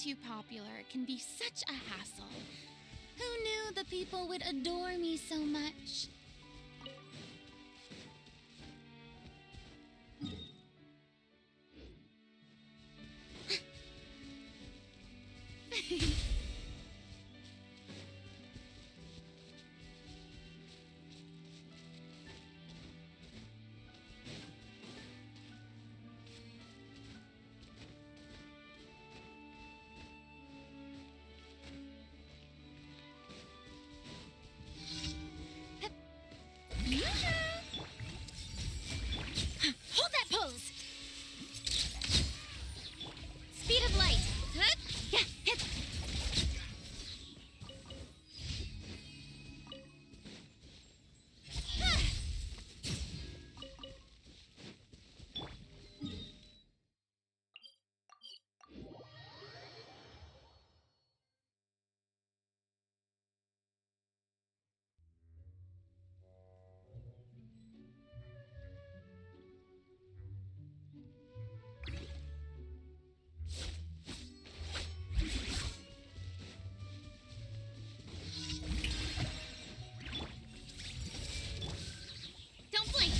too popular can be such a hassle. Who knew the people would adore me so much? Hold that pose! Speed of light! Don't blink!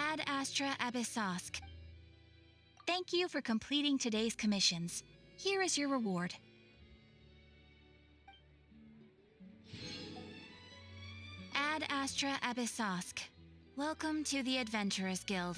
Ad Astra Abyssosk. Thank you for completing today's commissions. Here is your reward. Ad Astra Abyssosk. Welcome to the Adventurers Guild.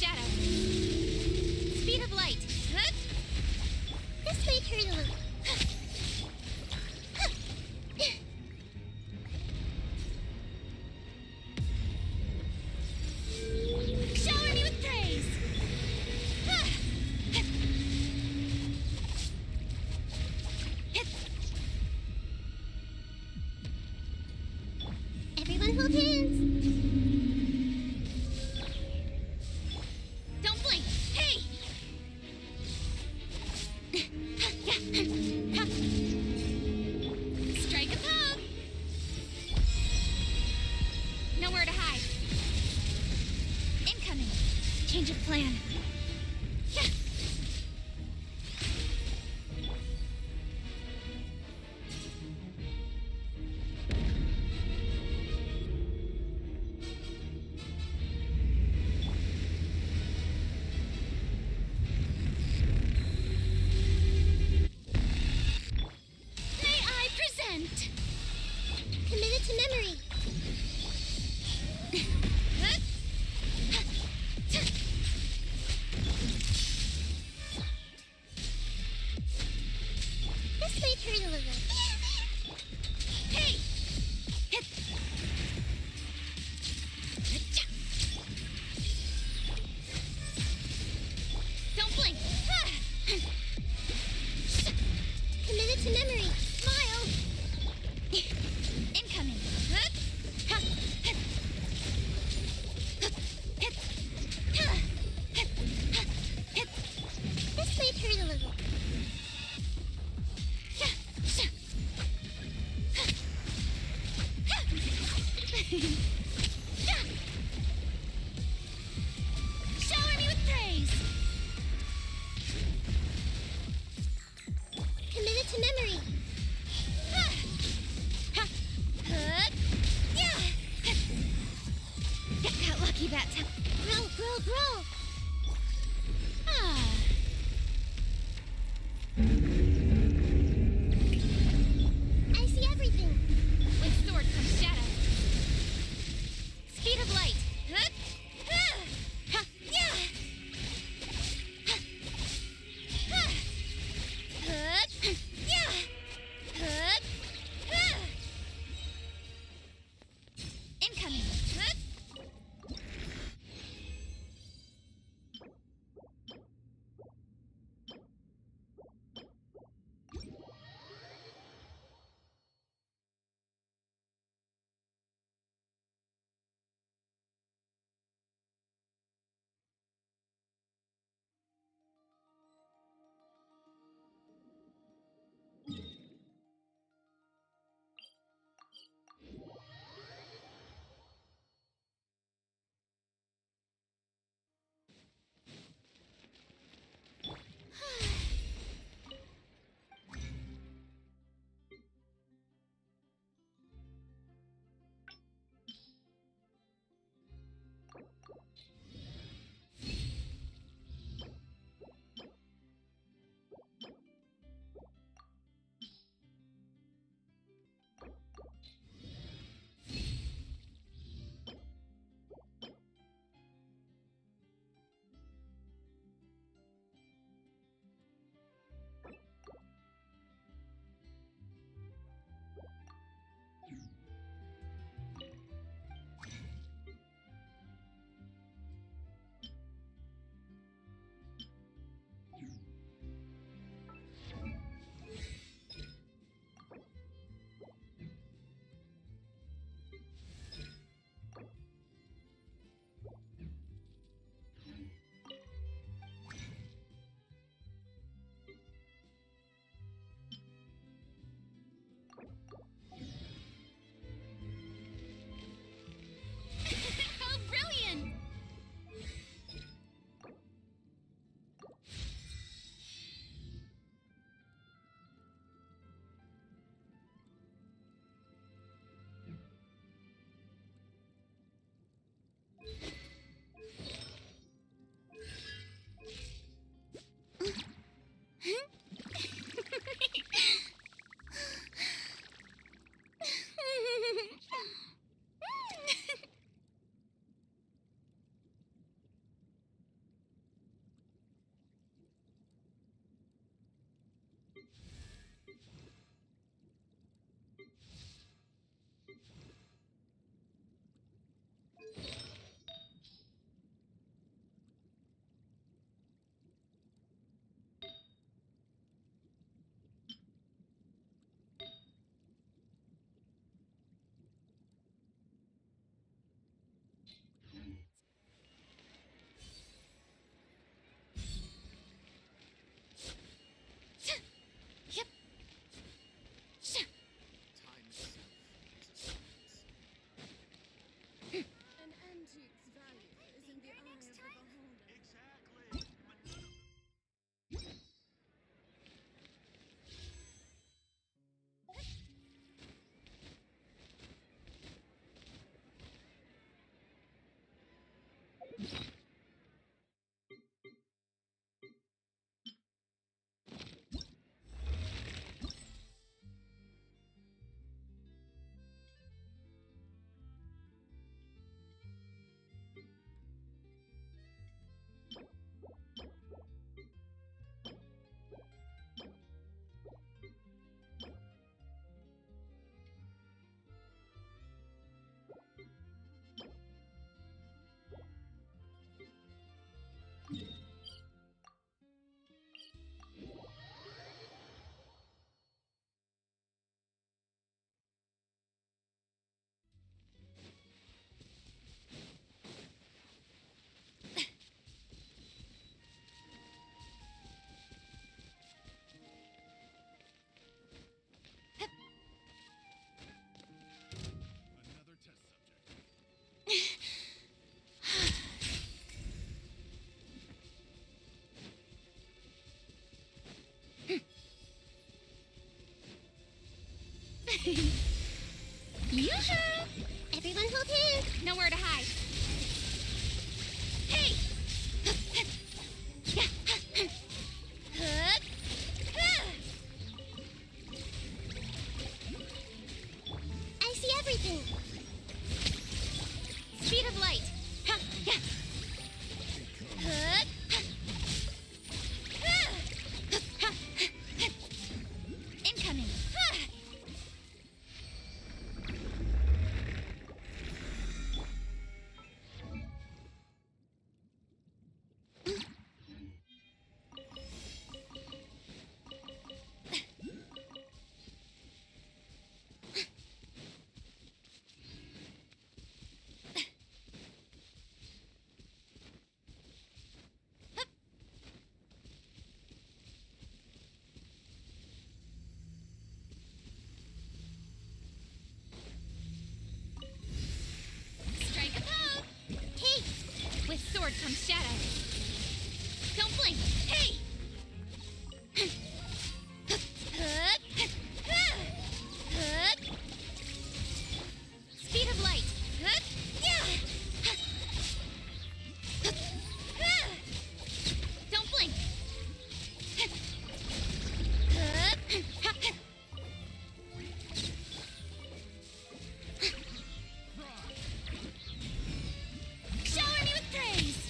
shadow. Speed of light. Huh? This might hurt a little. Shower me with praise. Everyone hold hands. Don't blink. Hey! Strike a pose. Nowhere to hide. Incoming. Change of plan. May I present? Committed to memory. This might hurt a little. Hey! Don't blink. Committed to memory. Smile. Incoming. This might hurt a little. Shower me with praise. Committed to memory. Got lucky that time. Grow, grow, grow. Ah. I see everything. With sword comes shadow. Yoo-hoo! Everyone hold hands. Nowhere to hide. Hey! I see everything. Speed of light. Incoming. Strike a pose. Hey, With sword comes shadow. Don't blink. Hey! Speed of light. Don't blink. Shower me with praise.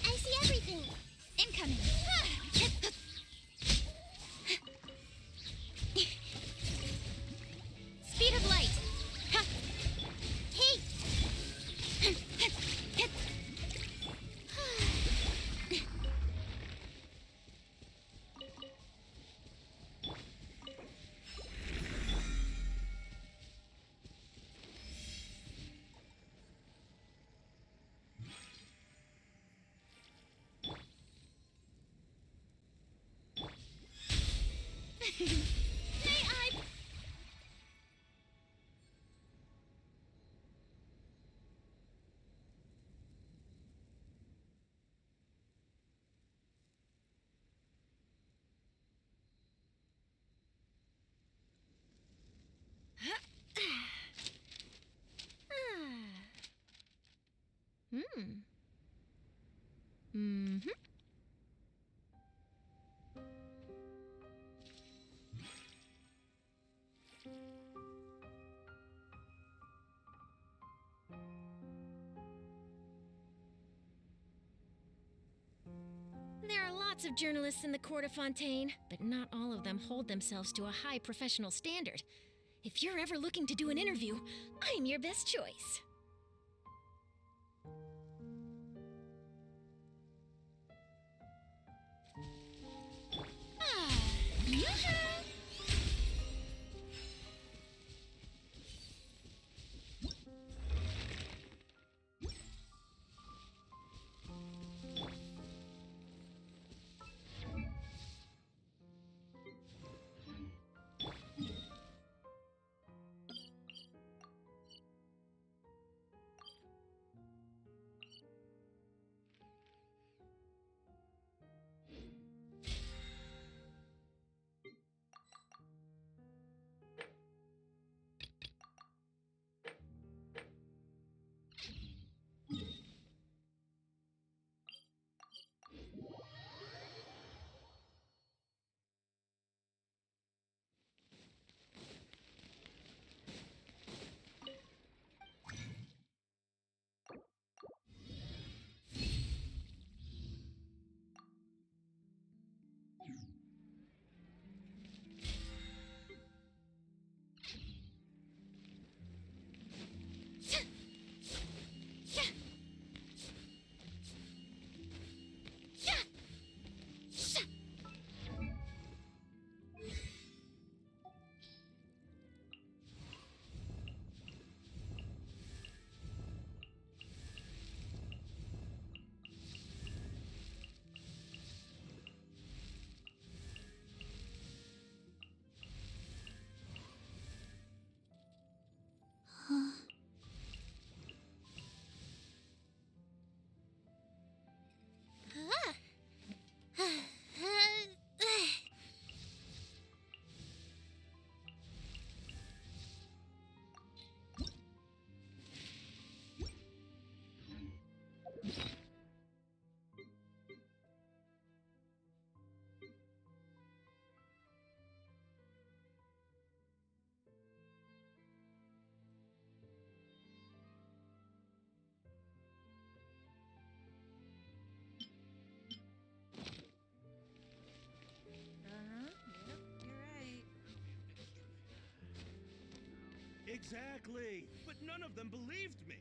I see everything. Incoming. Speed of light. Hey, May I? Mm-hmm. There are lots of journalists in the court of Fontaine, but not all of them hold themselves to a high professional standard. If you're ever looking to do an interview, I'm your best choice. Ah, yoo-hoo! Exactly, but none of them believed me.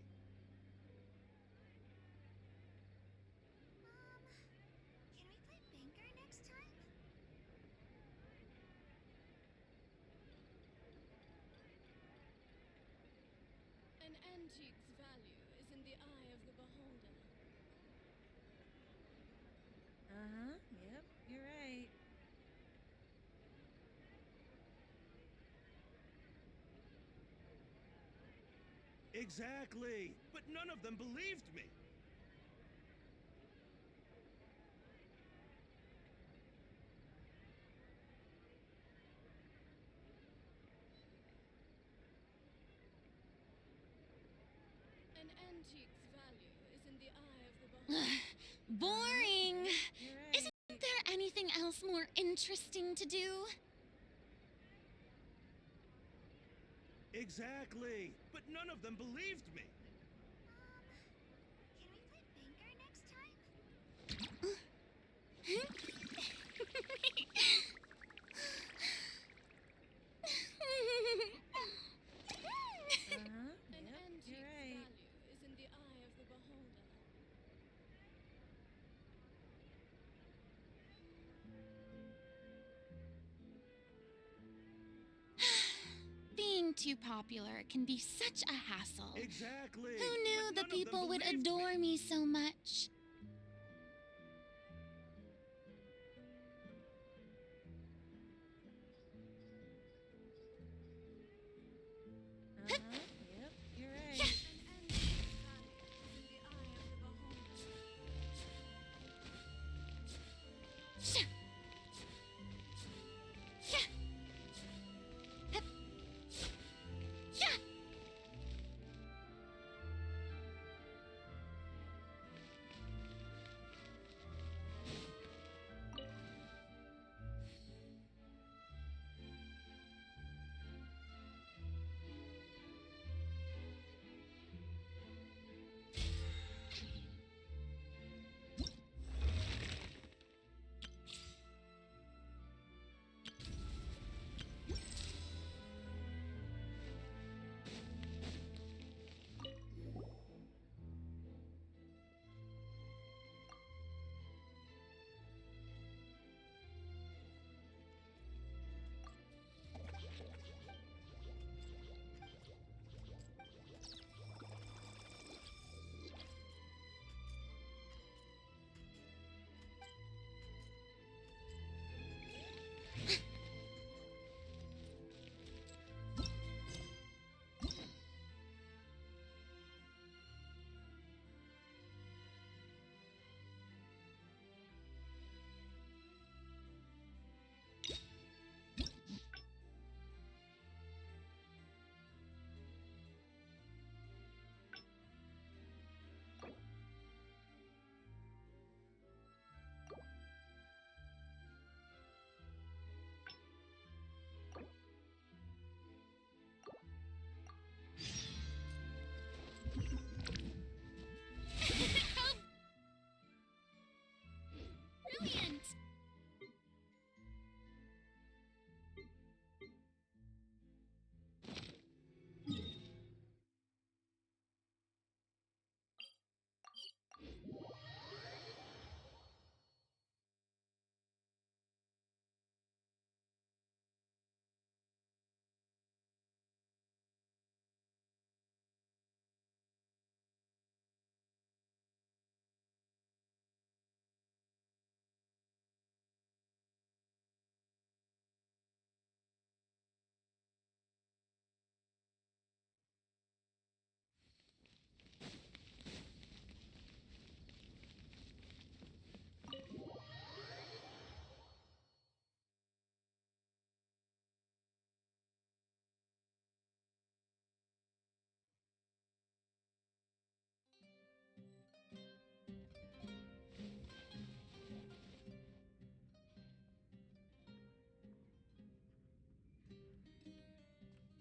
Can we play bingo next time? An antique's value is in the eye of the beholder. Uh-huh. Yep, you're right. Exactly, but none of them believed me. An antique's value is in the eye of the beholder. Boring! You're right. Isn't there anything else more interesting to do? Exactly, but none of them believed me. Can we play bingo next time? Uh-huh. An Yep, antique's you're right. value is in the eye of the beholder. Being too popular can be such a hassle. Exactly. Who knew but the none of them people would believed adore me so much? Uh-huh. Yep, you're right. An antique's value is in the eye of the beholder. Sha! Sha! Hup! Sha! How brilliant!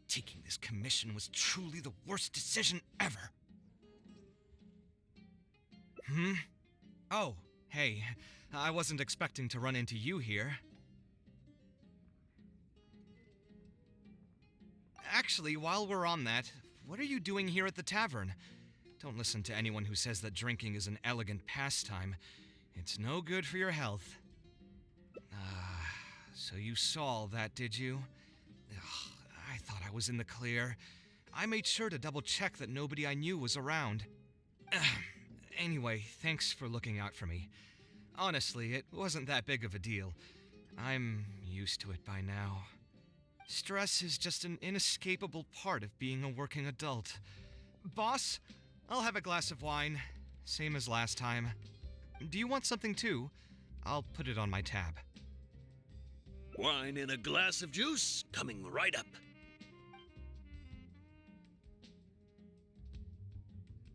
Taking this commission was truly the worst decision ever. Oh, hey. I wasn't expecting to run into you here. Actually, while we're on that, what are you doing here at the tavern? Don't listen to anyone who says that drinking is an elegant pastime. It's no good for your health. So you saw all that, did you? Ugh, I thought I was in the clear. I made sure to double check that nobody I knew was around. Anyway, thanks for looking out for me. Honestly, it wasn't that big of a deal. I'm used to it by now. Stress is just an inescapable part of being a working adult. Boss, I'll have a glass of wine. Same as last time. Do you want something too? I'll put it on my tab. Wine and a glass of juice coming right up.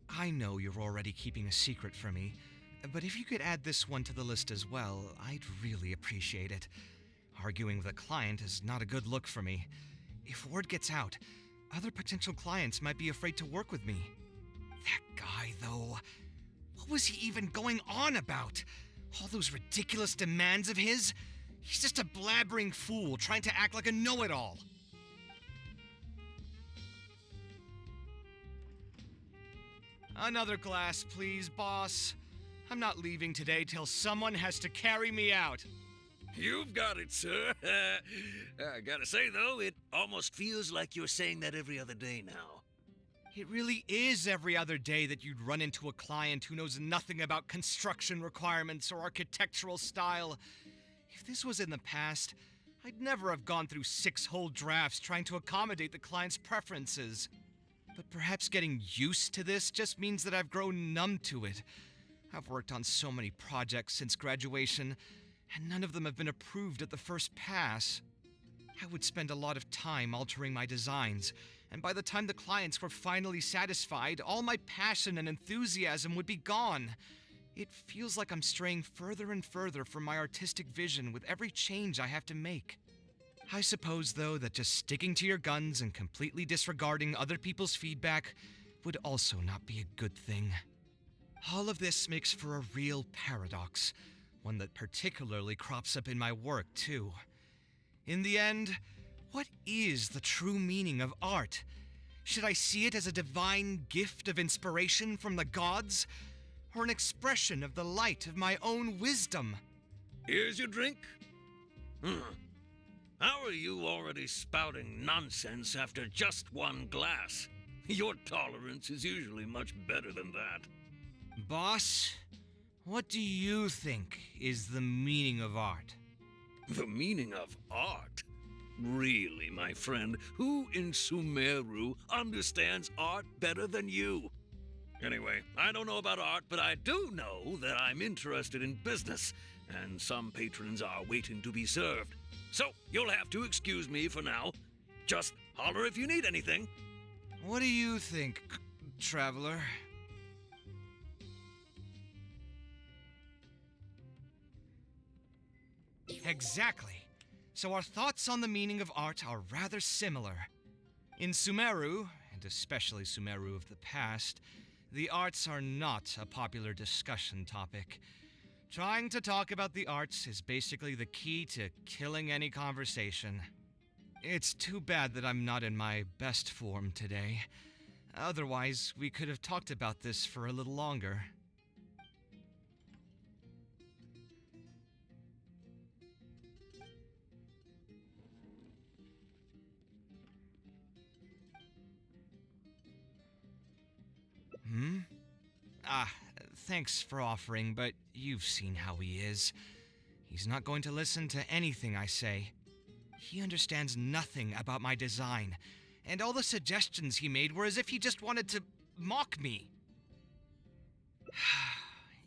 I know you're already keeping a secret from me, but if you could add this one to the list as well, I'd really appreciate it. Arguing with a client is not a good look for me. If word gets out, other potential clients might be afraid to work with me. That guy, though, what was he even going on about? All those ridiculous demands of his? He's just a blabbering fool trying to act like a know-it-all. Another glass, please, boss. I'm not leaving today till someone has to carry me out. You've got it, sir. I gotta say, though, it almost feels like you're saying that every other day now. It really is every other day that you'd run into a client who knows nothing about construction requirements or architectural style. If this was in the past, I'd never have gone through 6 whole drafts trying to accommodate the client's preferences. But perhaps getting used to this just means that I've grown numb to it. I've worked on so many projects since graduation, and none of them have been approved at the first pass. I would spend a lot of time altering my designs, and by the time the clients were finally satisfied, all my passion and enthusiasm would be gone. It feels like I'm straying further and further from my artistic vision with every change I have to make. I suppose, though, that just sticking to your guns and completely disregarding other people's feedback would also not be a good thing. All of this makes for a real paradox, one that particularly crops up in my work, too. In the end, what is the true meaning of art? Should I see it as a divine gift of inspiration from the gods, or an expression of the light of my own wisdom? Here's your drink. How are you already spouting nonsense after just one glass? Your tolerance is usually much better than that. Boss, what do you think is the meaning of art? The meaning of art? Really, my friend, who in Sumeru understands art better than you? Anyway, I don't know about art, but I do know that I'm interested in business, and some patrons are waiting to be served. So, you'll have to excuse me for now. Just holler if you need anything. What do you think, traveler? Exactly. So our thoughts on the meaning of art are rather similar. In Sumeru, and especially Sumeru of the past, the arts are not a popular discussion topic. Trying to talk about the arts is basically the key to killing any conversation. It's too bad that I'm not in my best form today. Otherwise, we could have talked about this for a little longer. Thanks for offering, but you've seen how he is. He's not going to listen to anything I say. He understands nothing about my design, and all the suggestions he made were as if he just wanted to mock me.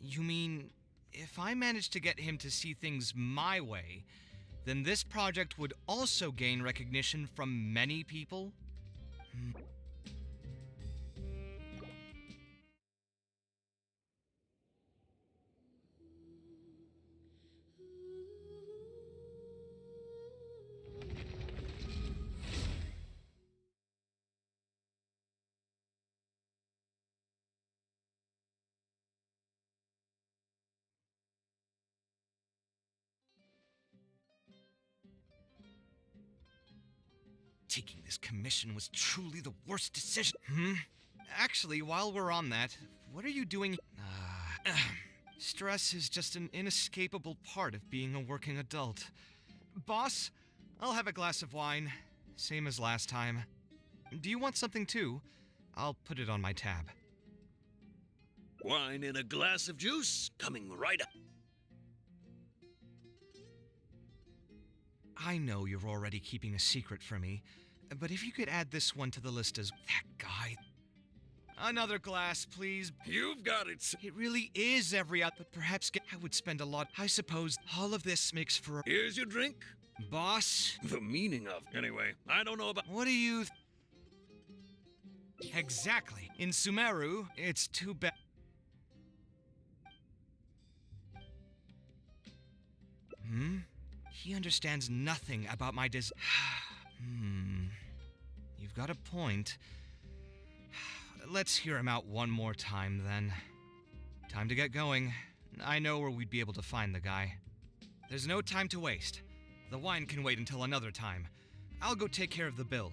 You mean, if I managed to get him to see things my way, then this project would also gain recognition from many people? Taking this commission was truly the worst decision. Actually, while we're on that, what are you doing? Stress is just an inescapable part of being a working adult. Boss, I'll have a glass of wine. Same as last time. Do you want something too? I'll put it on my tab. Wine in a glass of juice, coming right up. I know you're already keeping a secret from me, but if you could add this one to the list as that guy. Another glass, please. You've got it. It really is every out, but perhaps I would spend a lot. I suppose all of this makes for a... Here's your drink. Boss? The meaning of... Anyway, I don't know about... What do you... Exactly. In Sumeru, it's too bad... He understands nothing about my You've got a point. Let's hear him out one more time, then. Time to get going. I know where we'd be able to find the guy. There's no time to waste. The wine can wait until another time. I'll go take care of the bill.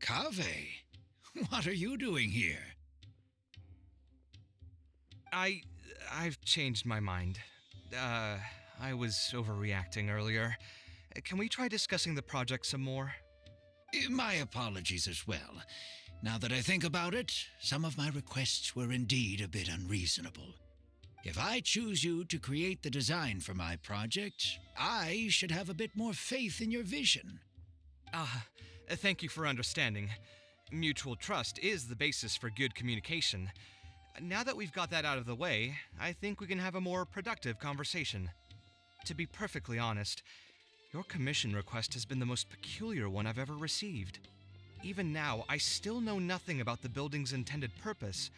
Kaveh, what are you doing here? I've changed my mind. I was overreacting earlier. Can we try discussing the project some more? My apologies as well. Now that I think about it, some of my requests were indeed a bit unreasonable. If I choose you to create the design for my project, I should have a bit more faith in your vision. Thank you for understanding. Mutual trust is the basis for good communication. Now that we've got that out of the way, I think we can have a more productive conversation. To be perfectly honest, your commission request has been the most peculiar one I've ever received. Even now, I still know nothing about the building's intended purpose.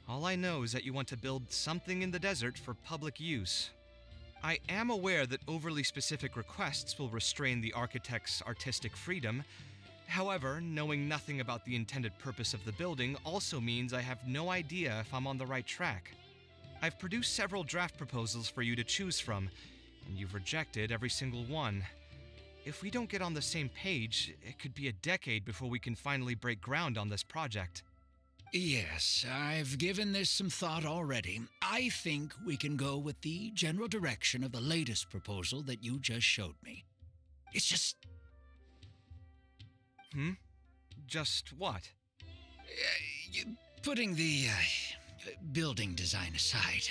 All I know is that you want to build something in the desert for public use. I am aware that overly specific requests will restrain the architect's artistic freedom. However, knowing nothing about the intended purpose of the building also means I have no idea if I'm on the right track. I've produced several draft proposals for you to choose from, and you've rejected every single one. If we don't get on the same page, it could be a decade before we can finally break ground on this project. Yes, I've given this some thought already. I think we can go with the general direction of the latest proposal that you just showed me. It's just... Just what? Putting the building design aside,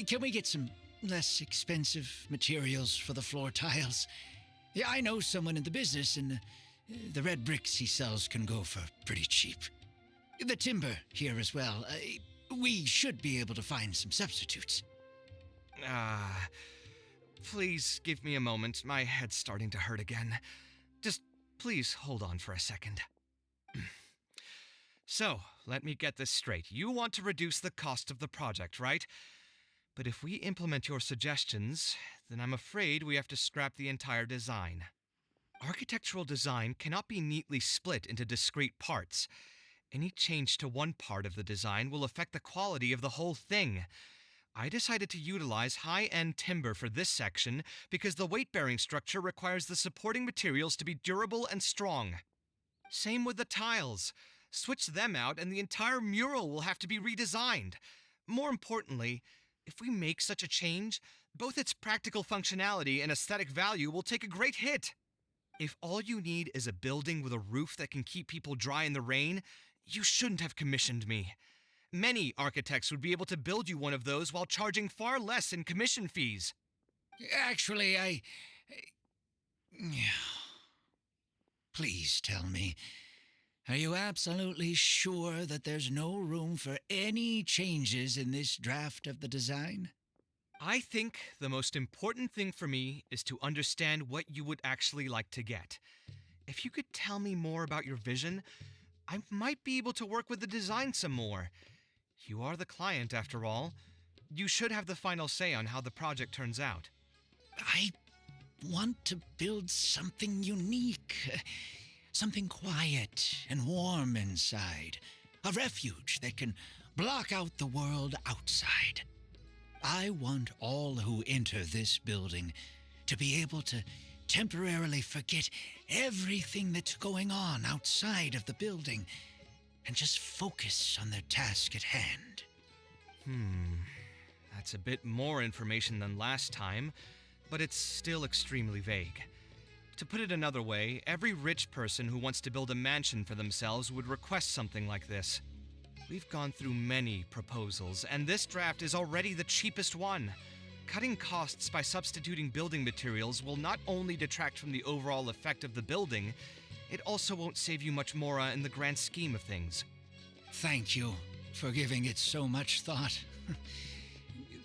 can we get some less expensive materials for the floor tiles? Yeah, I know someone in the business, and the red bricks he sells can go for pretty cheap. The timber here as well. We should be able to find some substitutes. Please give me a moment. My head's starting to hurt again. Just please hold on for a second. So, let me get this straight. You want to reduce the cost of the project, right? But if we implement your suggestions, then I'm afraid we have to scrap the entire design. Architectural design cannot be neatly split into discrete parts. Any change to one part of the design will affect the quality of the whole thing. I decided to utilize high-end timber for this section because the weight-bearing structure requires the supporting materials to be durable and strong. Same with the tiles. Switch them out and the entire mural will have to be redesigned. More importantly, if we make such a change, both its practical functionality and aesthetic value will take a great hit. If all you need is a building with a roof that can keep people dry in the rain, you shouldn't have commissioned me. Many architects would be able to build you one of those while charging far less in commission fees. Actually, Please tell me, are you absolutely sure that there's no room for any changes in this draft of the design? I think the most important thing for me is to understand what you would actually like to get. If you could tell me more about your vision, I might be able to work with the design some more. You are the client, after all. You should have the final say on how the project turns out. I want to build something unique, something quiet and warm inside, a refuge that can block out the world outside. I want all who enter this building to be able to temporarily forget everything that's going on outside of the building and just focus on their task at hand. That's a bit more information than last time, but it's still extremely vague. To put it another way, every rich person who wants to build a mansion for themselves would request something like this. We've gone through many proposals, and this draft is already the cheapest one. Cutting costs by substituting building materials will not only detract from the overall effect of the building, it also won't save you much more in the grand scheme of things. Thank you for giving it so much thought.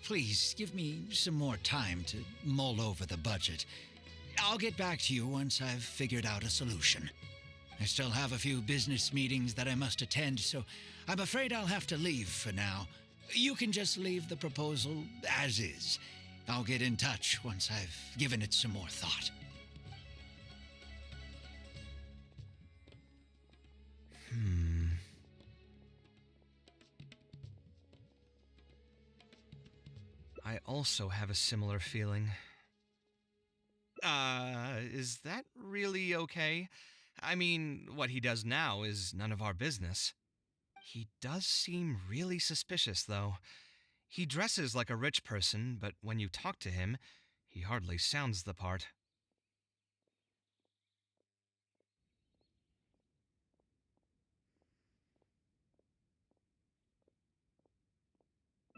Please give me some more time to mull over the budget. I'll get back to you once I've figured out a solution. I still have a few business meetings that I must attend, so I'm afraid I'll have to leave for now. You can just leave the proposal as is. I'll get in touch once I've given it some more thought. I also have a similar feeling. Is that really okay? I mean, what he does now is none of our business. He does seem really suspicious, though. He dresses like a rich person, but when you talk to him, he hardly sounds the part.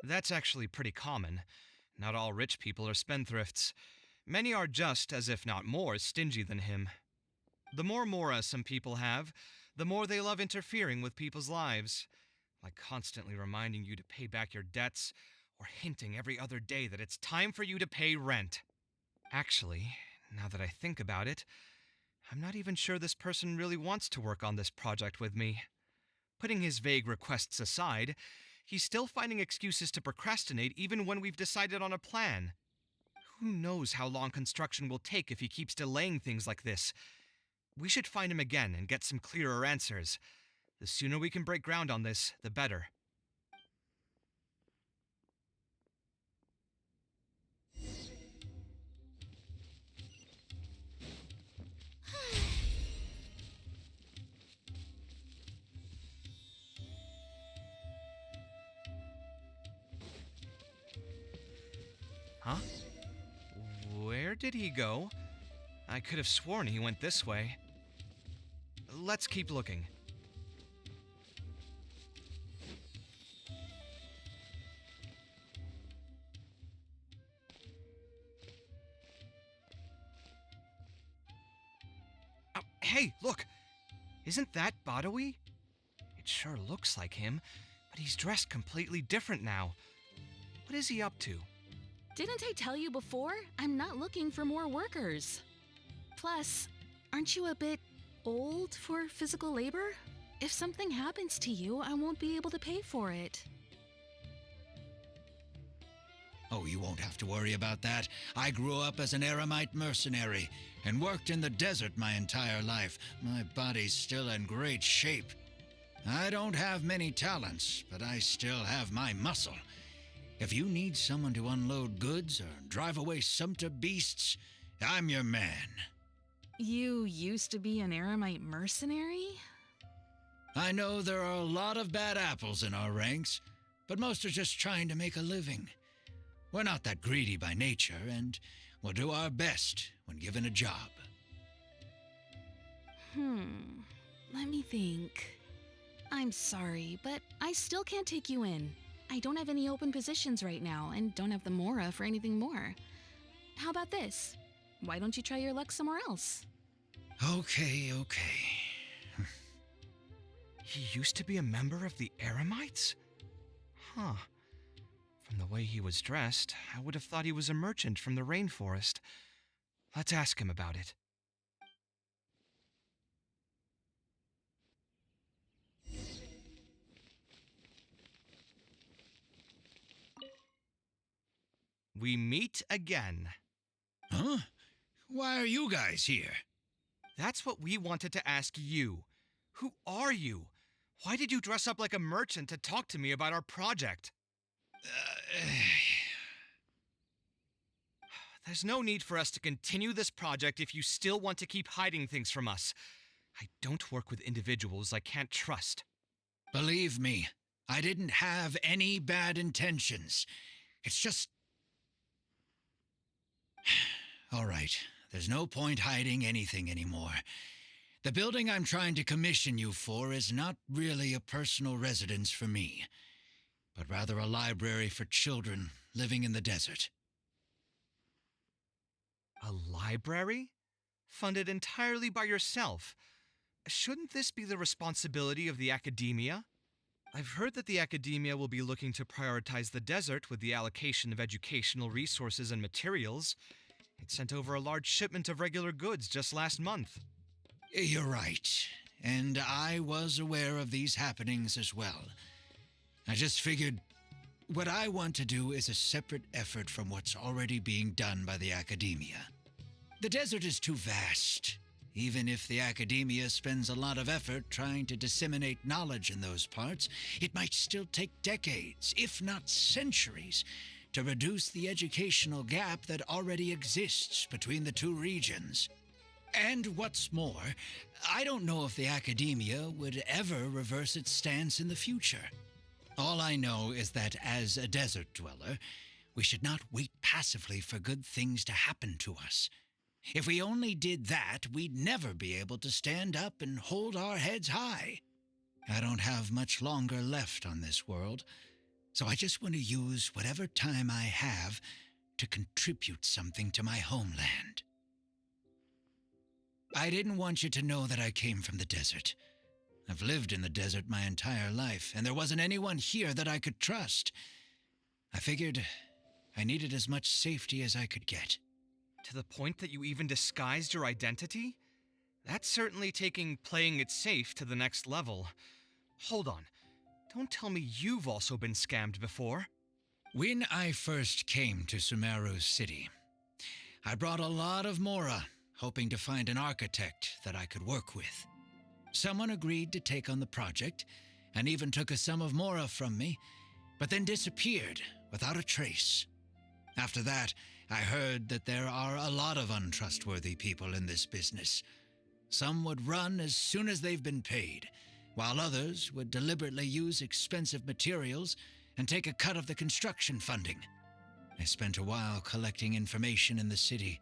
That's actually pretty common. Not all rich people are spendthrifts. Many are just, as if not more, stingy than him. The more mora some people have, the more they love interfering with people's lives, like constantly reminding you to pay back your debts, or hinting every other day that it's time for you to pay rent. Actually, now that I think about it, I'm not even sure this person really wants to work on this project with me. Putting his vague requests aside, he's still finding excuses to procrastinate even when we've decided on a plan. Who knows how long construction will take if he keeps delaying things like this? We should find him again and get some clearer answers. The sooner we can break ground on this, the better. Huh? Where did he go? I could have sworn he went this way. Let's keep looking. Oh, hey, look! Isn't that Badawi? It sure looks like him, but he's dressed completely different now. What is he up to? Didn't I tell you before? I'm not looking for more workers. Plus, aren't you a bit old for physical labor? If something happens to you, I won't be able to pay for it. Oh, you won't have to worry about that. I grew up as an eremite mercenary and worked in the desert my entire life. My body's still in great shape. I don't have many talents, but I still have my muscle. If you need someone to unload goods or drive away sumpter beasts, I'm your man. You used to be an eremite mercenary? I know there are a lot of bad apples in our ranks, but most are just trying to make a living. We're not that greedy by nature, and we'll do our best when given a job. Let me think. I'm sorry, but I still can't take you in. I don't have any open positions right now, and don't have the mora for anything more. How about this? Why don't you try your luck somewhere else? Okay. He used to be a member of the Eremites? Huh. From the way he was dressed, I would have thought he was a merchant from the rainforest. Let's ask him about it. We meet again. Huh? Why are you guys here? That's what we wanted to ask you. Who are you? Why did you dress up like a merchant to talk to me about our project? There's no need for us to continue this project if you still want to keep hiding things from us. I don't work with individuals I can't trust. Believe me, I didn't have any bad intentions. It's just... All right, there's no point hiding anything anymore. The building I'm trying to commission you for is not really a personal residence for me, but rather a library for children living in the desert. A library? Funded entirely by yourself? Shouldn't this be the responsibility of the academia? I've heard that the academia will be looking to prioritize the desert with the allocation of educational resources and materials. It sent over a large shipment of regular goods just last month. You're right, and I was aware of these happenings as well. I just figured what I want to do is a separate effort from what's already being done by the academia. The desert is too vast. Even if the academia spends a lot of effort trying to disseminate knowledge in those parts, it might still take decades, if not centuries, to reduce the educational gap that already exists between the two regions. And what's more, I don't know if the academia would ever reverse its stance in the future. All I know is that as a desert dweller, we should not wait passively for good things to happen to us. If we only did that, we'd never be able to stand up and hold our heads high. I don't have much longer left on this world, so I just want to use whatever time I have to contribute something to my homeland. I didn't want you to know that I came from the desert. I've lived in the desert my entire life, and there wasn't anyone here that I could trust. I figured I needed as much safety as I could get. To the point that you even disguised your identity? That's certainly taking playing it safe to the next level. Hold on. Don't tell me you've also been scammed before. When I first came to Sumeru City, I brought a lot of Mora, hoping to find an architect that I could work with. Someone agreed to take on the project, and even took a sum of Mora from me, but then disappeared without a trace. After that, I heard that there are a lot of untrustworthy people in this business. Some would run as soon as they've been paid, while others would deliberately use expensive materials and take a cut of the construction funding. I spent a while collecting information in the city,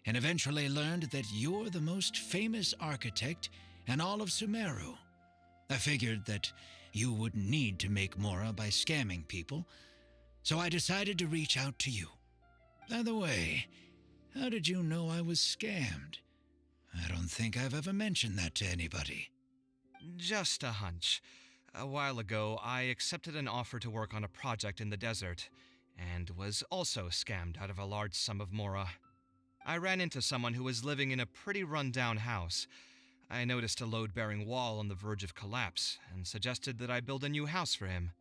and eventually learned that you're the most famous architect in all of Sumeru. I figured that you wouldn't need to make Mora by scamming people, so I decided to reach out to you. By the way, how did you know I was scammed? I don't think I've ever mentioned that to anybody. Just a hunch. A while ago, I accepted an offer to work on a project in the desert, and was also scammed out of a large sum of Mora. I ran into someone who was living in a pretty run-down house. I noticed a load-bearing wall on the verge of collapse, and suggested that I build a new house for him.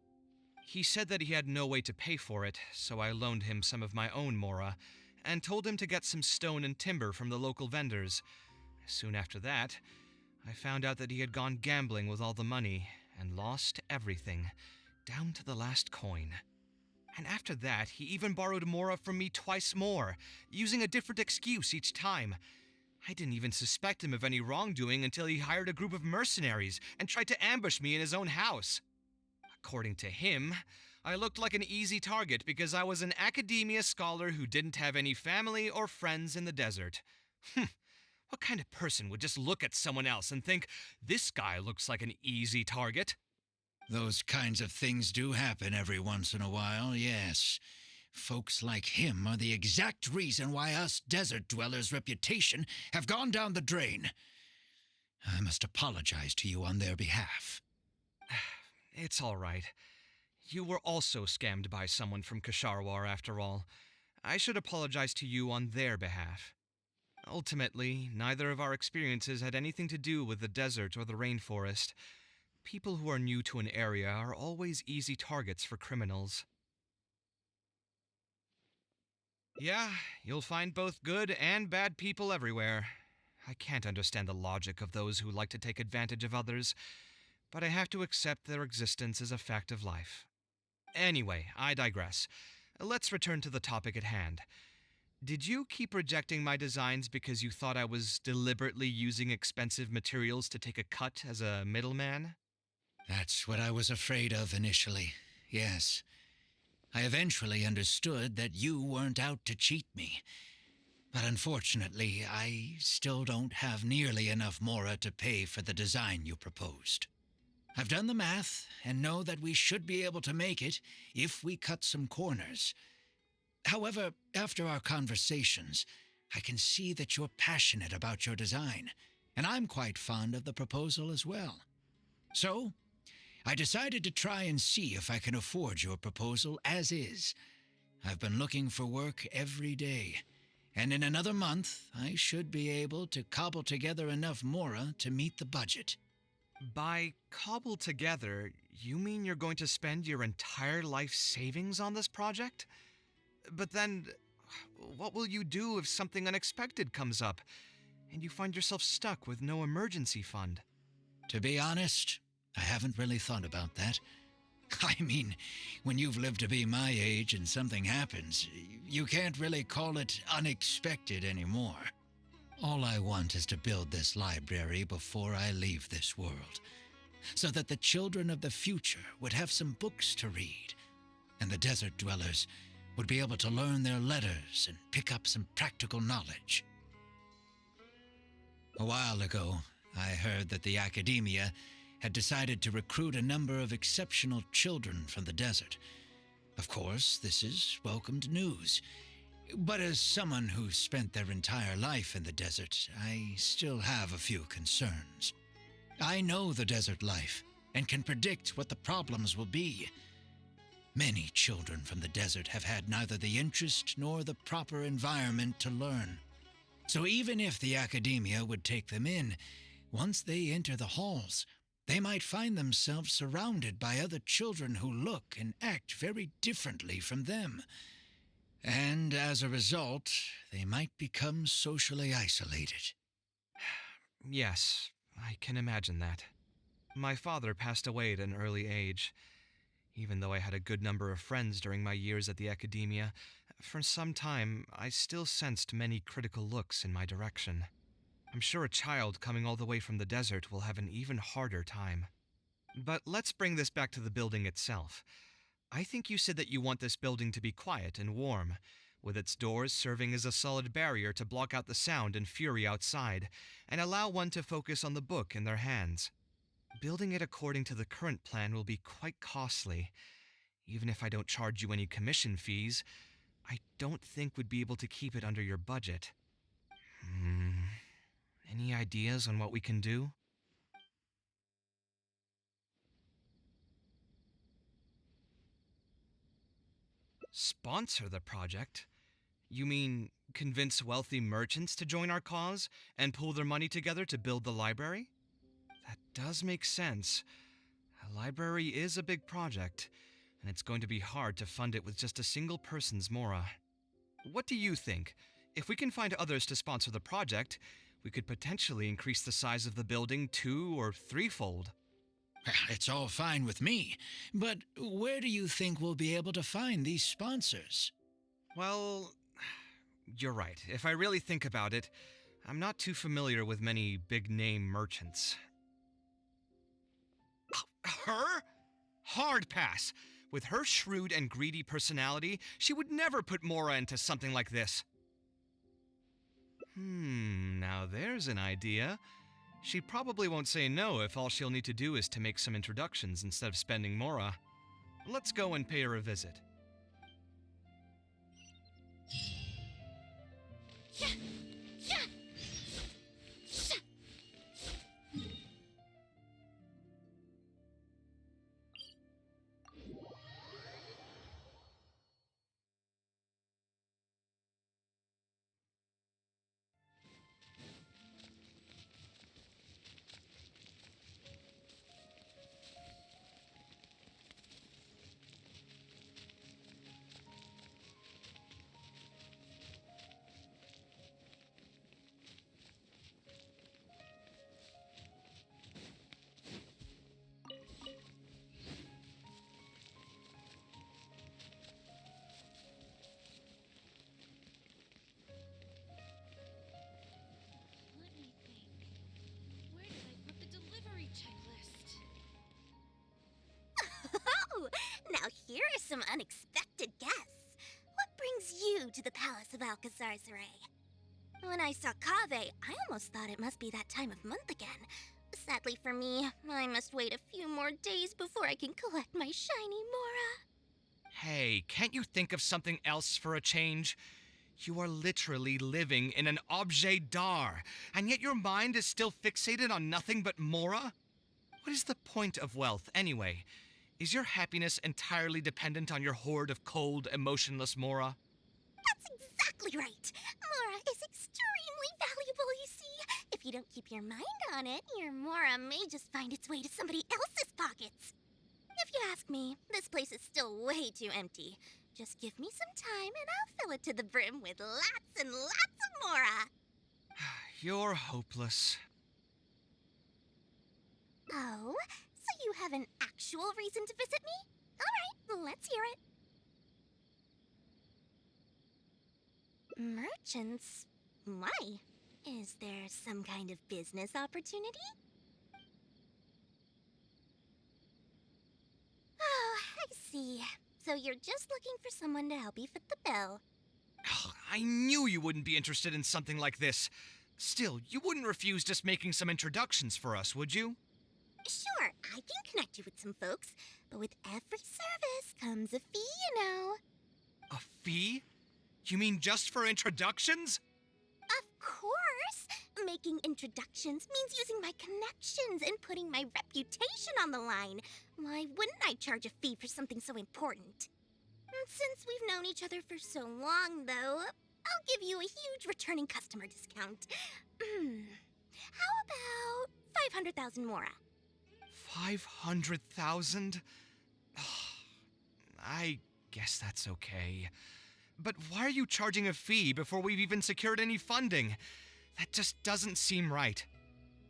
He said that he had no way to pay for it, so I loaned him some of my own Mora, and told him to get some stone and timber from the local vendors. Soon after that, I found out that he had gone gambling with all the money, and lost everything, down to the last coin. And after that, he even borrowed Mora from me twice more, using a different excuse each time. I didn't even suspect him of any wrongdoing until he hired a group of mercenaries and tried to ambush me in his own house. According to him, I looked like an easy target because I was an academia scholar who didn't have any family or friends in the desert. What kind of person would just look at someone else and think, this guy looks like an easy target? Those kinds of things do happen every once in a while, yes. Folks like him are the exact reason why us desert dwellers' reputation have gone down the drain. I must apologize to you on their behalf. It's all right. You were also scammed by someone from Kasharwar after all. I should apologize to you on their behalf. Ultimately, neither of our experiences had anything to do with the desert or the rainforest. People who are new to an area are always easy targets for criminals. Yeah, you'll find both good and bad people everywhere. I can't understand the logic of those who like to take advantage of others, but I have to accept their existence as a fact of life. Anyway, I digress. Let's return to the topic at hand. Did you keep rejecting my designs because you thought I was deliberately using expensive materials to take a cut as a middleman? That's what I was afraid of initially, yes. I eventually understood that you weren't out to cheat me. But unfortunately, I still don't have nearly enough mora to pay for the design you proposed. I've done the math and know that we should be able to make it if we cut some corners. However, after our conversations, I can see that you're passionate about your design, and I'm quite fond of the proposal as well. So, I decided to try and see if I can afford your proposal as is. I've been looking for work every day, and in another month, I should be able to cobble together enough mora to meet the budget. By cobble together, you mean you're going to spend your entire life savings on this project? But then, what will you do if something unexpected comes up, and you find yourself stuck with no emergency fund? To be honest, I haven't really thought about that. I mean, when you've lived to be my age and something happens, you can't really call it unexpected anymore. All I want is to build this library before I leave this world, so that the children of the future would have some books to read, and the desert dwellers would be able to learn their letters and pick up some practical knowledge. A while ago, I heard that the academia had decided to recruit a number of exceptional children from the desert. Of course, this is welcomed news. But as someone who spent their entire life in the desert, I still have a few concerns. I know the desert life and can predict what the problems will be. Many children from the desert have had neither the interest nor the proper environment to learn. So even if the academia would take them in, once they enter the halls, they might find themselves surrounded by other children who look and act very differently from them. And as a result, they might become socially isolated. Yes, I can imagine that. My father passed away at an early age. Even though I had a good number of friends during my years at the academia, for some time I still sensed many critical looks in my direction. I'm sure a child coming all the way from the desert will have an even harder time. But let's bring this back to the building itself. I think you said that you want this building to be quiet and warm, with its doors serving as a solid barrier to block out the sound and fury outside, and allow one to focus on the book in their hands. Building it according to the current plan will be quite costly. Even if I don't charge you any commission fees, I don't think we'd be able to keep it under your budget. Any ideas on what we can do? Sponsor the project? You mean convince wealthy merchants to join our cause and pool their money together to build the library? That does make sense. A library is a big project, and it's going to be hard to fund it with just a single person's mora. What do you think? If we can find others to sponsor the project, we could potentially increase the size of the building 2- or 3-fold. It's all fine with me, but where do you think we'll be able to find these sponsors? Well, you're right. If I really think about it, I'm not too familiar with many big-name merchants. Her? Hard pass. With her shrewd and greedy personality, she would never put Mora into something like this. Now there's an idea. She probably won't say no if all she'll need to do is to make some introductions instead of spending Mora. Let's go and pay her a visit. some unexpected guests. What brings you to the Palace of Alcazarzaray? When I saw Kaveh, I almost thought it must be that time of month again. Sadly for me, I must wait a few more days before I can collect my shiny Mora. Hey, can't you think of something else for a change? You are literally living in an objet d'art, and yet your mind is still fixated on nothing but Mora? What is the point of wealth, anyway? Is your happiness entirely dependent on your hoard of cold, emotionless Mora? That's exactly right. Mora is extremely valuable, you see. If you don't keep your mind on it, your Mora may just find its way to somebody else's pockets. If you ask me, this place is still way too empty. Just give me some time and I'll fill it to the brim with lots and lots of Mora. You're hopeless. Oh, so you have an actual reason to visit me? All right, let's hear it. Merchants? Why? Is there some kind of business opportunity? Oh, I see. So you're just looking for someone to help you fit the bill. I knew you wouldn't be interested in something like this. Still, you wouldn't refuse just making some introductions for us, would you? Sure, I can connect you with some folks, but with every service comes a fee, you know. A fee? You mean just for introductions? Of course! Making introductions means using my connections and putting my reputation on the line. Why wouldn't I charge a fee for something so important? Since we've known each other for so long, though, I'll give you a huge returning customer discount. How about 500,000 Mora? 500,000? I guess that's okay. But why are you charging a fee before we've even secured any funding? That just doesn't seem right.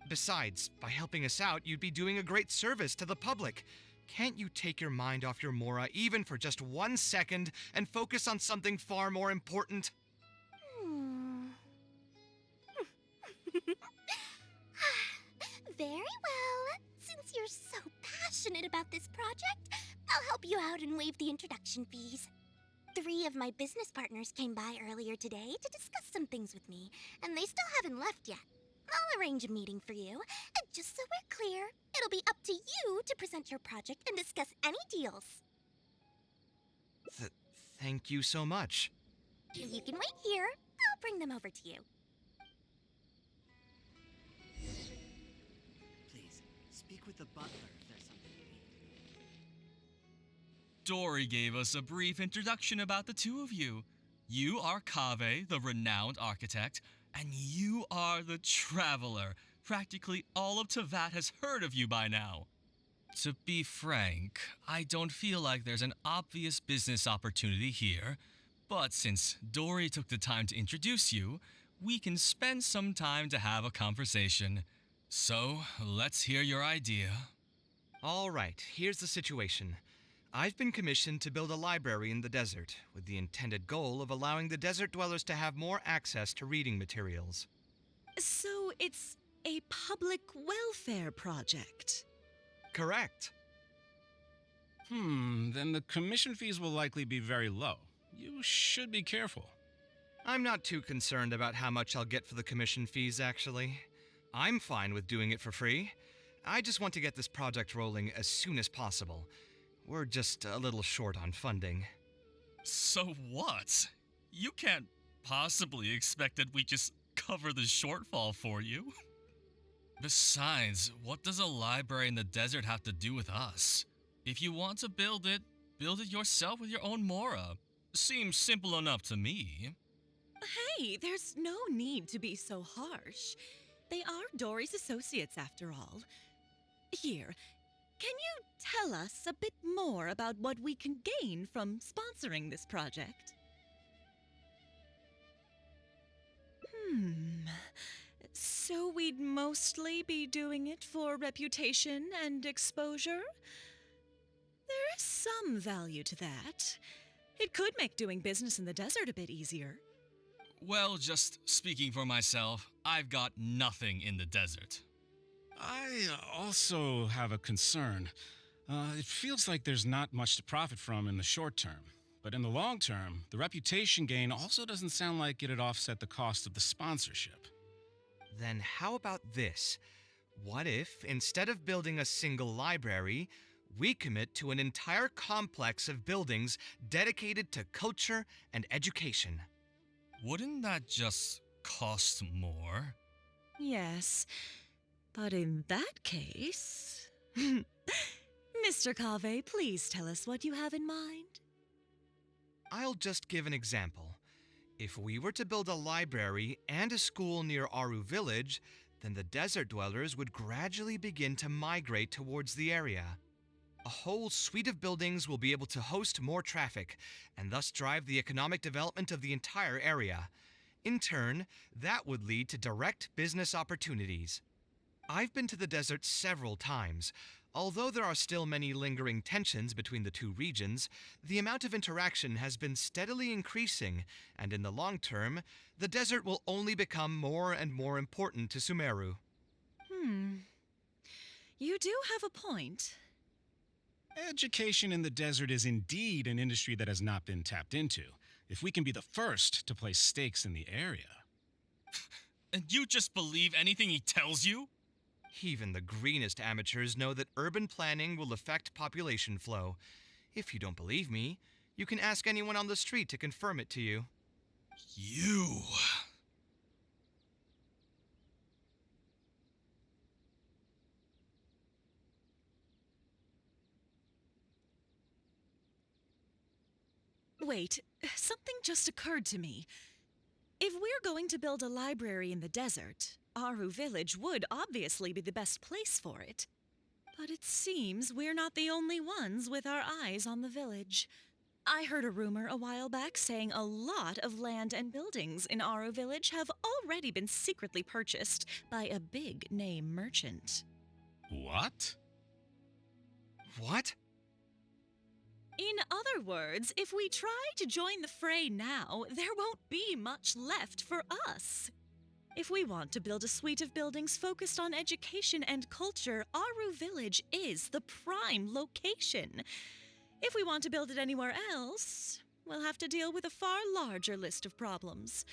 Besides, by helping us out, you'd be doing a great service to the public. Can't you take your mind off your Mora even for just 1 second and focus on something far more important? Very well. Since you're so passionate about this project, I'll help you out and waive the introduction fees. 3 of my business partners came by earlier today to discuss some things with me, and they still haven't left yet. I'll arrange a meeting for you, and just so we're clear, it'll be up to you to present your project and discuss any deals. Thank you so much. You can wait here. I'll bring them over to you. Please, speak with the butler if there's something you need. Dory gave us a brief introduction about the two of you. You are Kaveh, the renowned architect, and you are the traveler. Practically all of Teyvat has heard of you by now. To be frank, I don't feel like there's an obvious business opportunity here, but since Dory took the time to introduce you, we can spend some time to have a conversation. So, let's hear your idea. All right, here's the situation. I've been commissioned to build a library in the desert, with the intended goal of allowing the desert dwellers to have more access to reading materials. So it's a public welfare project. Correct. Then the commission fees will likely be very low. You should be careful. I'm not too concerned about how much I'll get for the commission fees, actually. I'm fine with doing it for free. I just want to get this project rolling as soon as possible. We're just a little short on funding. So what? You can't possibly expect that we just cover the shortfall for you. Besides, what does a library in the desert have to do with us? If you want to build it yourself with your own Mora. Seems simple enough to me. Hey, there's no need to be so harsh. They are Dory's associates after all. Here, can you tell us a bit more about what we can gain from sponsoring this project? So we'd mostly be doing it for reputation and exposure? There is some value to that. It could make doing business in the desert a bit easier. Well, just speaking for myself, I've got nothing in the desert. I also have a concern. It feels like there's not much to profit from in the short term. But in the long term, the reputation gain also doesn't sound like it'd offset the cost of the sponsorship. Then how about this? What if, instead of building a single library, we commit to an entire complex of buildings dedicated to culture and education? Wouldn't that just cost more? Yes, but in that case... Mr. Cave, please tell us what you have in mind. I'll just give an example. If we were to build a library and a school near Aru Village, then the desert dwellers would gradually begin to migrate towards the area. A whole suite of buildings will be able to host more traffic, and thus drive the economic development of the entire area. In turn, that would lead to direct business opportunities. I've been to the desert several times. Although there are still many lingering tensions between the two regions, the amount of interaction has been steadily increasing, and in the long term, the desert will only become more and more important to Sumeru. You do have a point. Education in the desert is indeed an industry that has not been tapped into. If we can be the first to place stakes in the area. And you just believe anything he tells you? Even the greenest amateurs know that urban planning will affect population flow. If you don't believe me, you can ask anyone on the street to confirm it to you. You... Wait, something just occurred to me. If we're going to build a library in the desert, Aru Village would obviously be the best place for it. But it seems we're not the only ones with our eyes on the village. I heard a rumor a while back saying a lot of land and buildings in Aru Village have already been secretly purchased by a big-name merchant. What? What? In other words, if we try to join the fray now, there won't be much left for us. If we want to build a suite of buildings focused on education and culture, Aru Village is the prime location. If we want to build it anywhere else, we'll have to deal with a far larger list of problems.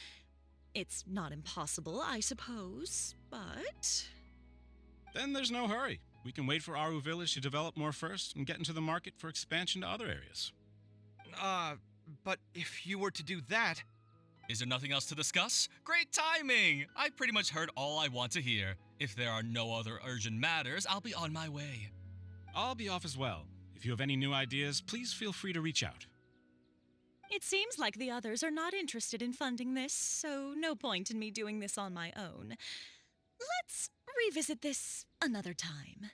It's not impossible, I suppose, but... Then there's no hurry. We can wait for Aru Village to develop more first and get into the market for expansion to other areas. But if you were to do that... Is there nothing else to discuss? Great timing! I pretty much heard all I want to hear. If there are no other urgent matters, I'll be on my way. I'll be off as well. If you have any new ideas, please feel free to reach out. It seems like the others are not interested in funding this, so no point in me doing this on my own. Let's revisit this another time.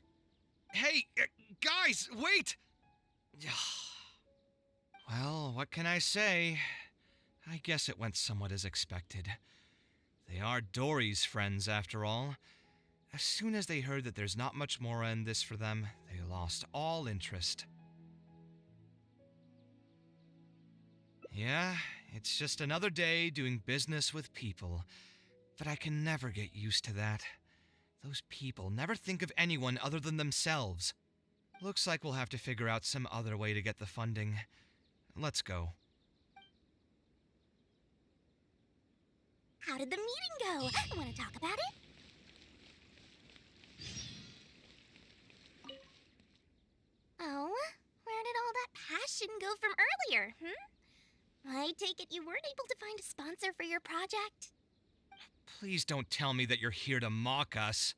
Hey, guys, wait! Well, what can I say? I guess it went somewhat as expected. They are Dory's friends, after all. As soon as they heard that there's not much more in this for them, they lost all interest. Yeah, it's just another day doing business with people. But I can never get used to that. Those people never think of anyone other than themselves. Looks like we'll have to figure out some other way to get the funding. Let's go. How did the meeting go? Want to talk about it? Oh, where did all that passion go from earlier, I take it you weren't able to find a sponsor for your project? Please don't tell me that you're here to mock us.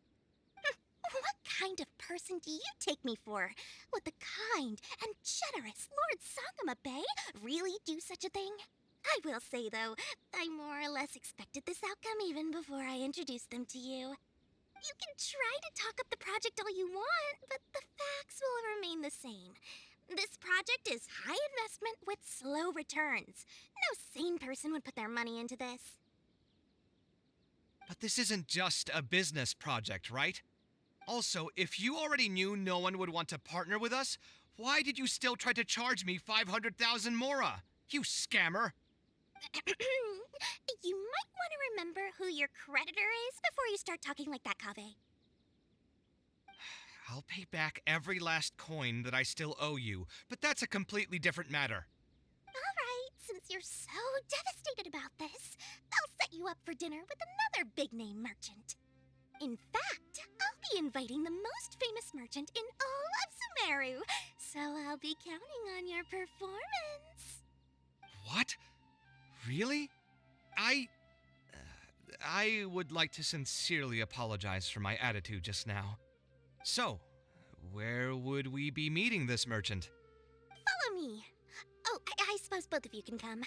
What kind of person do you take me for? Would the kind and generous Lord Sangama Bay really do such a thing? I will say, though, I more or less expected this outcome even before I introduced them to you. You can try to talk up the project all you want, but the facts will remain the same. This project is high investment with slow returns. No sane person would put their money into this. But this isn't just a business project, right? Also, if you already knew no one would want to partner with us, why did you still try to charge me 500,000 mora? You scammer! You might want to remember who your creditor is before you start talking like that, Kave. I'll pay back every last coin that I still owe you, but that's a completely different matter. All right, since you're so devastated about this, I'll set you up for dinner with another big-name merchant. In fact, I'll be inviting the most famous merchant in all of Sumeru, so I'll be counting on your performance. What? Really? I would like to sincerely apologize for my attitude just now. So, where would we be meeting this merchant? Follow me. Oh, I suppose both of you can come.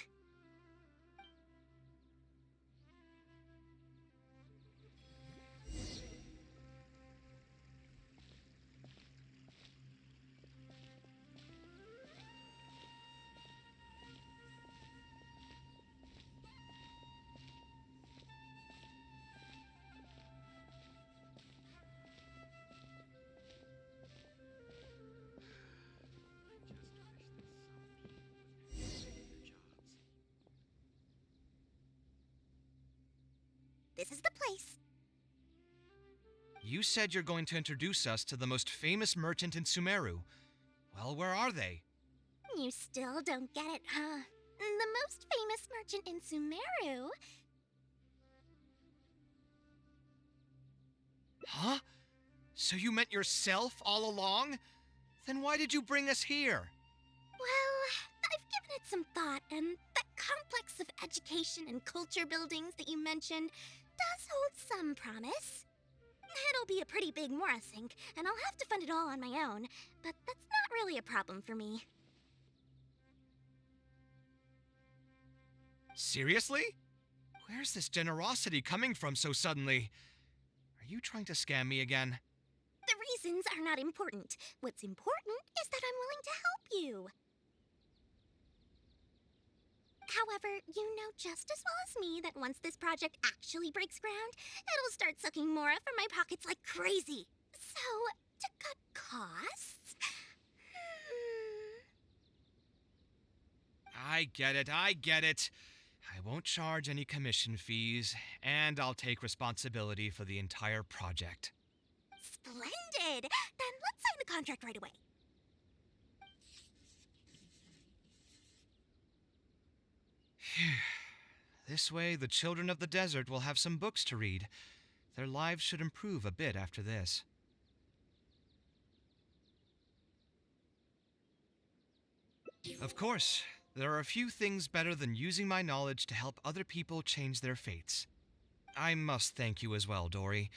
This is the place. You said you're going to introduce us to the most famous merchant in Sumeru. Well, where are they? You still don't get it, huh? The most famous merchant in Sumeru. Huh? So you meant yourself all along? Then why did you bring us here? Well, I've given it some thought, and that complex of education and culture buildings that you mentioned does hold some promise. It'll be a pretty big Morasync, and I'll have to fund it all on my own, but that's not really a problem for me. Seriously? Where's this generosity coming from so suddenly? Are you trying to scam me again? The reasons are not important. What's important is that I'm willing to help you. However, you know just as well as me that once this project actually breaks ground, it'll start sucking Mora from my pockets like crazy. So, to cut costs... I get it. I won't charge any commission fees, and I'll take responsibility for the entire project. Splendid! Then let's sign the contract right away. This way, the children of the desert will have some books to read. Their lives should improve a bit after this. Of course, there are a few things better than using my knowledge to help other people change their fates. I must thank you as well, Dory.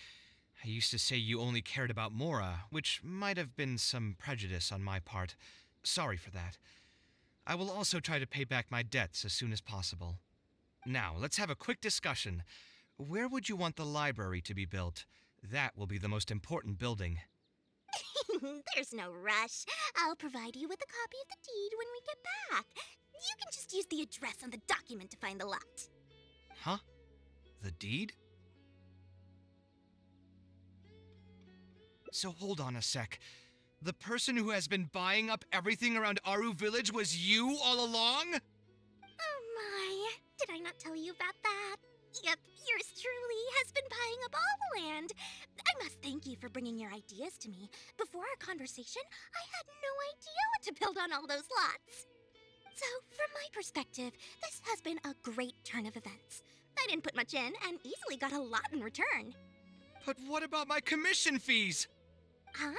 I used to say you only cared about Mora, which might have been some prejudice on my part. Sorry for that. I will also try to pay back my debts as soon as possible. Now, let's have a quick discussion. Where would you want the library to be built? That will be the most important building. There's no rush. I'll provide you with a copy of the deed when we get back. You can just use the address on the document to find the lot. Huh? The deed? So hold on a sec. The person who has been buying up everything around Aru Village was you all along? Oh my, did I not tell you about that? Yep, yours truly has been buying up all the land. I must thank you for bringing your ideas to me. Before our conversation, I had no idea what to build on all those lots. So, from my perspective, this has been a great turn of events. I didn't put much in and easily got a lot in return. But what about my commission fees? Huh?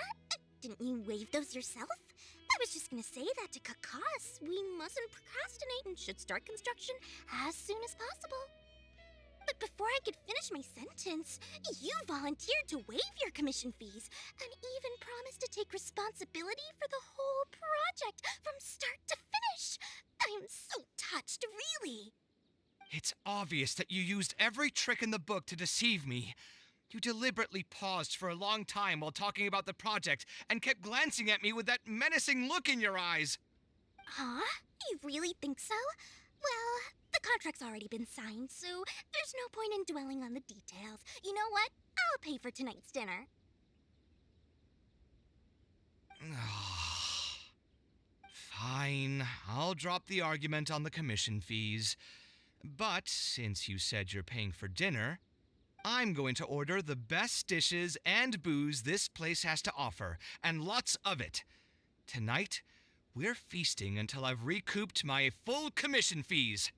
Didn't you waive those yourself? I was just gonna say that to cut costs. We mustn't procrastinate and should start construction as soon as possible. But before I could finish my sentence, you volunteered to waive your commission fees and even promised to take responsibility for the whole project from start to finish. I'm so touched, really. It's obvious that you used every trick in the book to deceive me. You deliberately paused for a long time while talking about the project and kept glancing at me with that menacing look in your eyes. Huh? You really think so? Well, the contract's already been signed, so there's no point in dwelling on the details. You know what? I'll pay for tonight's dinner. Fine, I'll drop the argument on the commission fees. But since you said you're paying for dinner, I'm going to order the best dishes and booze this place has to offer, and lots of it. Tonight, we're feasting until I've recouped my full commission fees.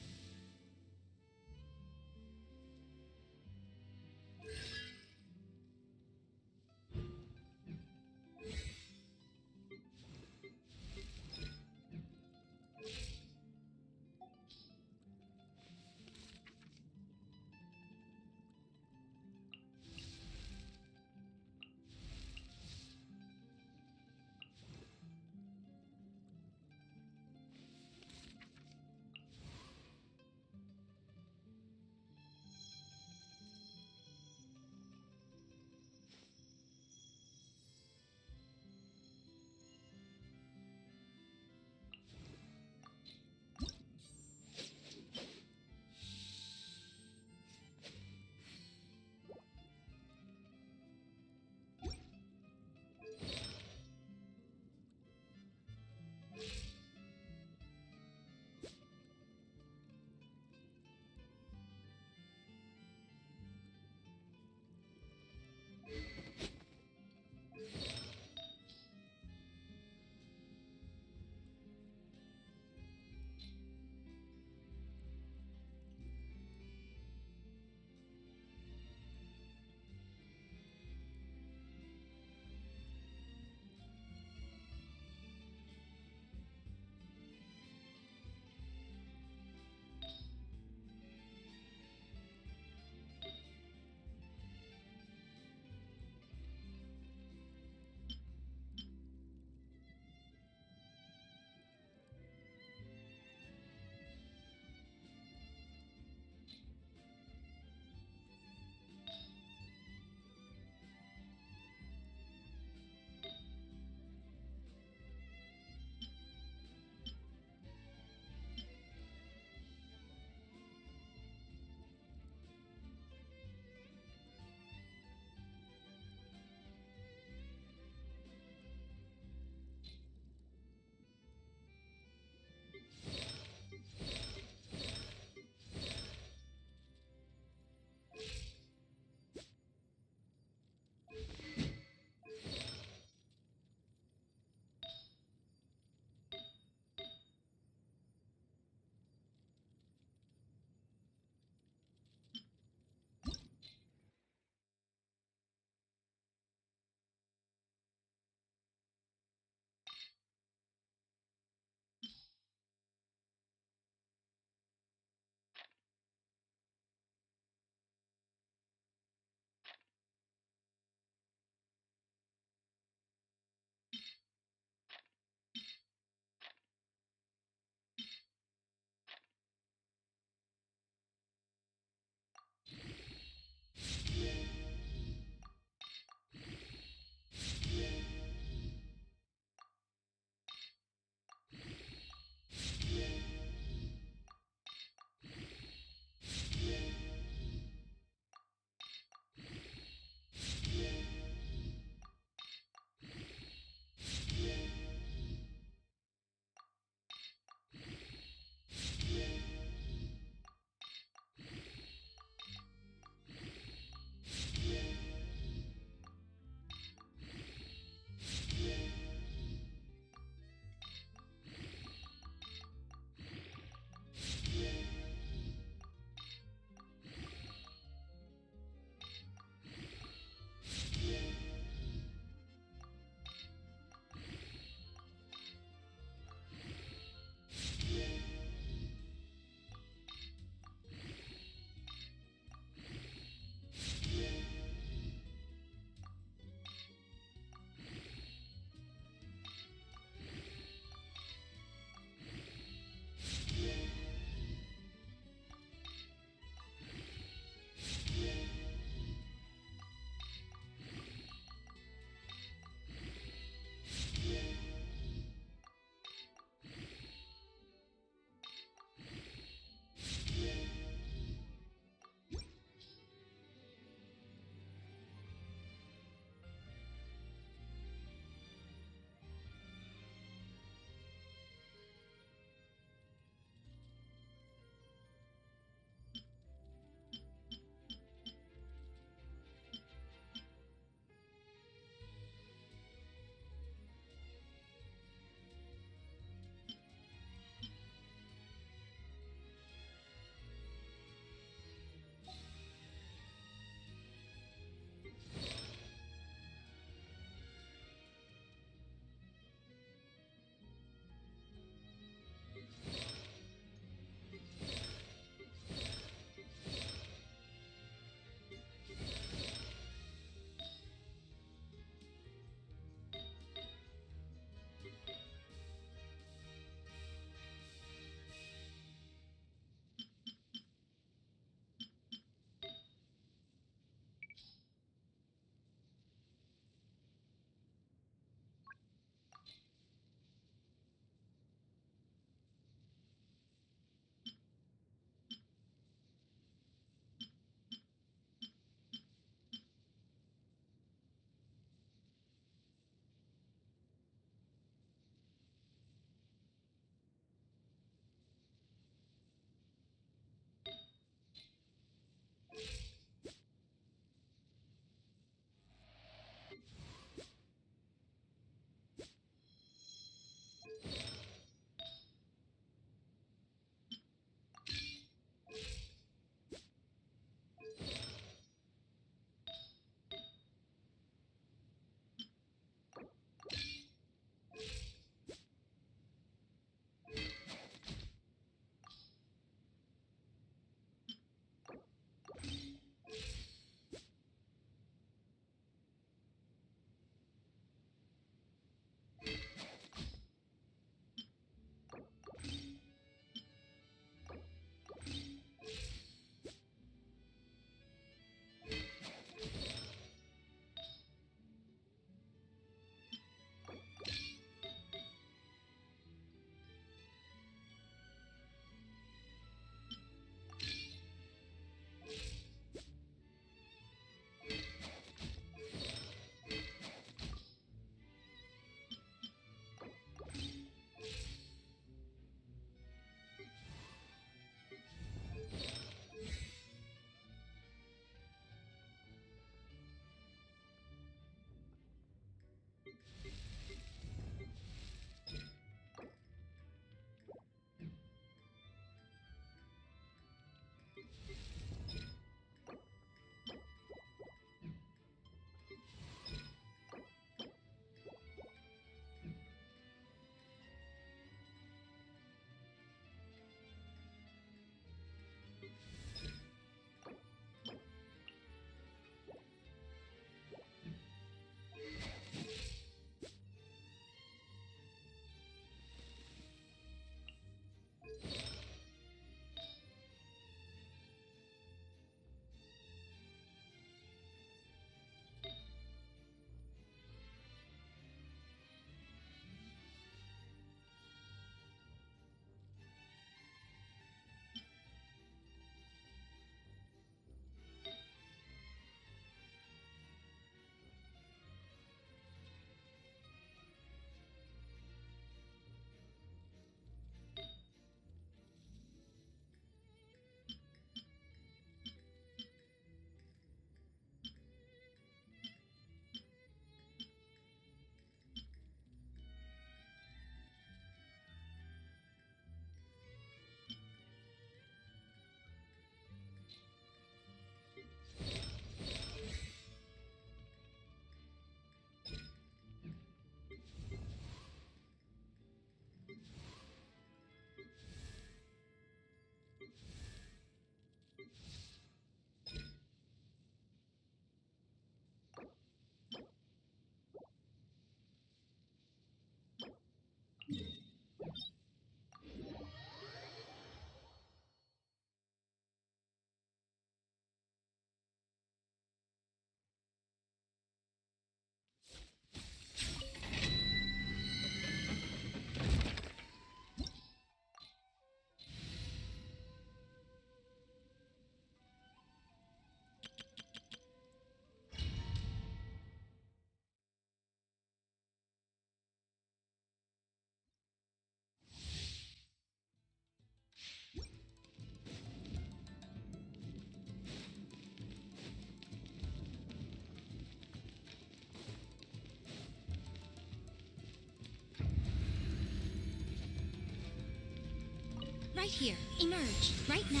Right here. Emerge. Right now.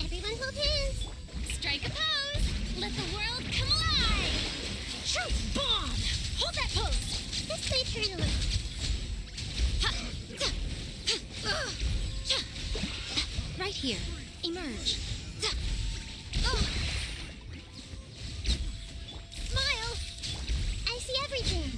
Everyone hold hands. Strike a pose! Let the world come alive! Truth bomb! Hold that pose! This may hurt a little. Right here. Emerge. Smile. I see everything.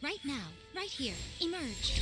Right now. Right here. Emerge.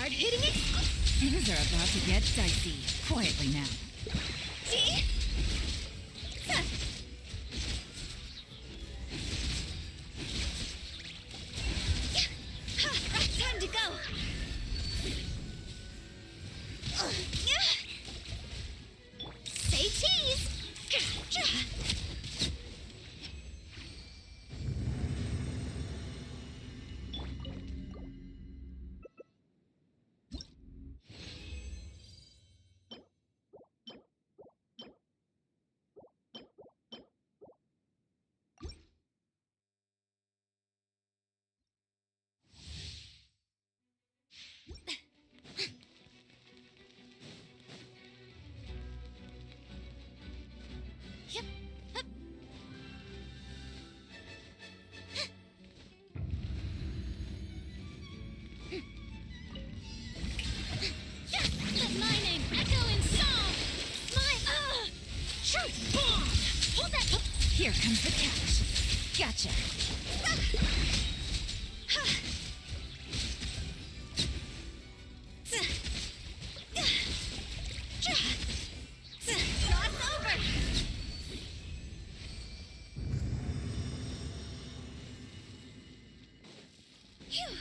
hard-hitting Things are about to get dicey. Quietly now. Right, time to go. Say cheese. Yep. Hup. Let my name echo in song. Truth bomb. Hold that. Here comes the catch. Gotcha. Cross over. Phew.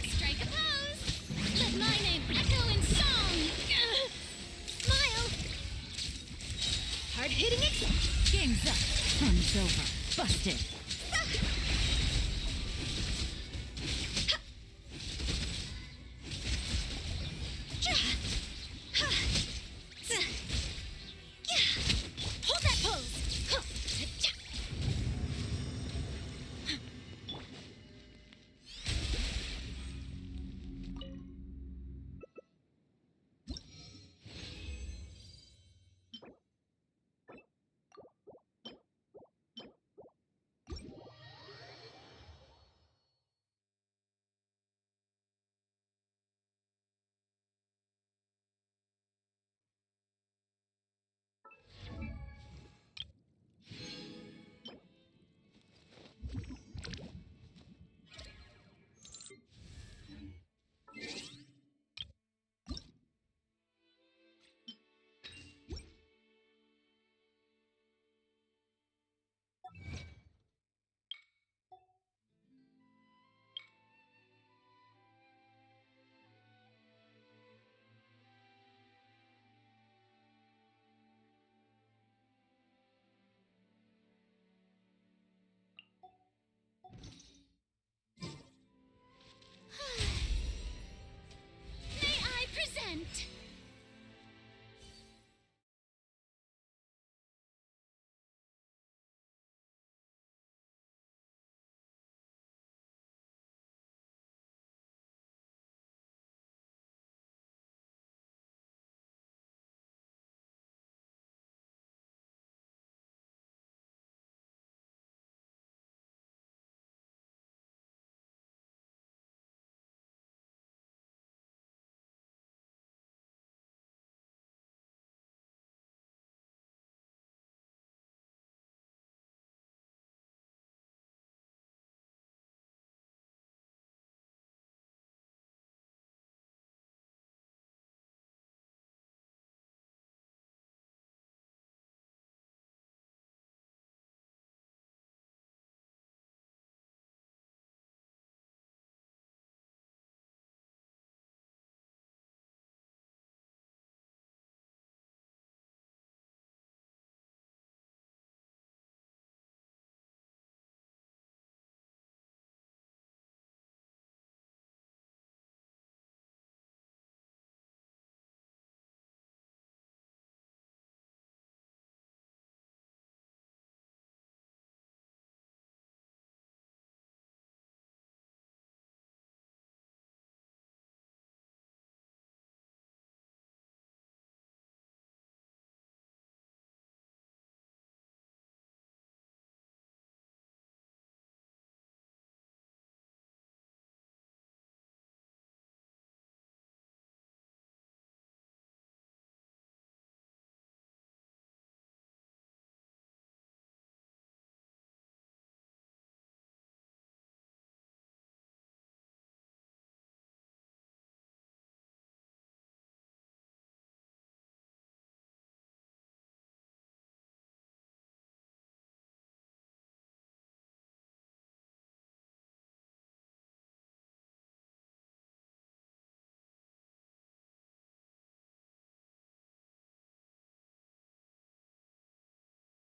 Strike a pose! Let my name echo in song! Smile! Hard hitting it. Game's up. Fun's over. Busted.